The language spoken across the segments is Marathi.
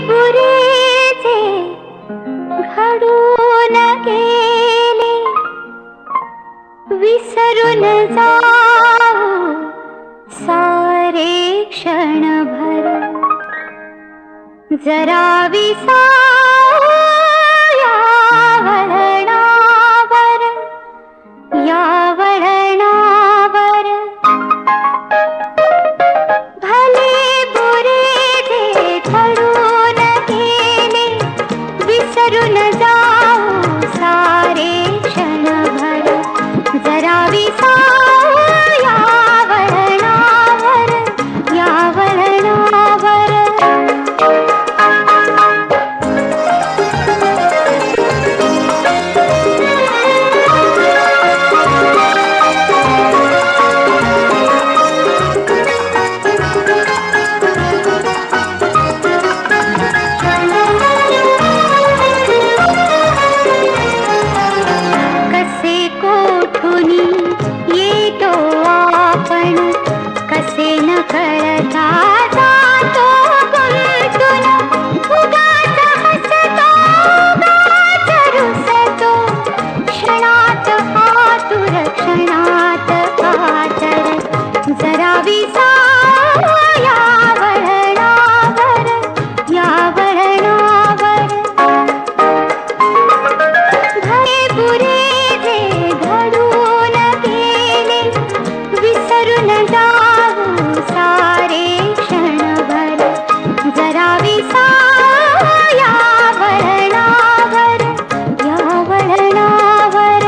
बुरे जे घडून गेले विसरून जाऊ सारे क्षणभर, जरा विसावू या वळणावर, या वळणावर. भले बुरे जे घडून गेले विसरून जाऊ सारे क्षणभर, जरा विसावू या वळणावर, या वळणावर. कसे न कळता जातो गुंतून, उगाच हसतो उगाच रुसतो, क्षणात आतुर क्षणात कातर, जरा विसावू या वळणावर, या वळणावर. भले बुरे जे घडून गेले विसरून जाऊ सारे क्षणभर, जरा विसावू या वळणावर, या वळणावर.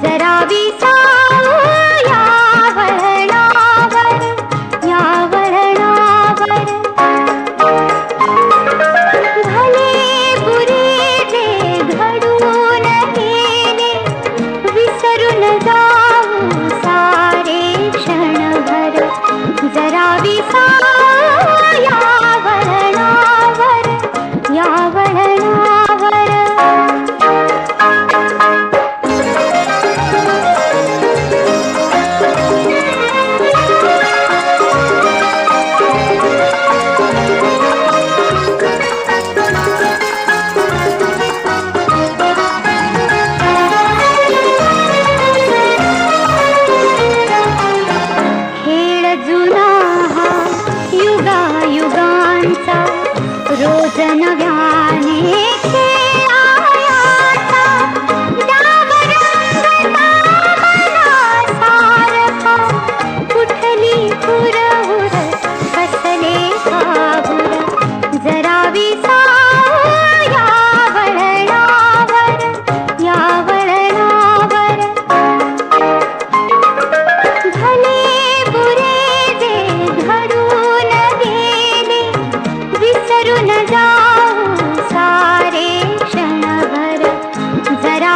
जरा विसावू या वळणावर, या वळणावर. भले बुरे जे घडून गेले विसरून जाऊ सारे क्षणभर, जरा विसावू या वळणावर, या वळणावर. रोज नव्याने खेळायाचा, द्यावर रंगता मनासारखा, कुठली हुरहुर कसले काबूर, जरा विसावू या वळणावर, या वळणावर. भले बुरे जे घडून गेले विसरून जाऊ सारे क्षणभर, जरा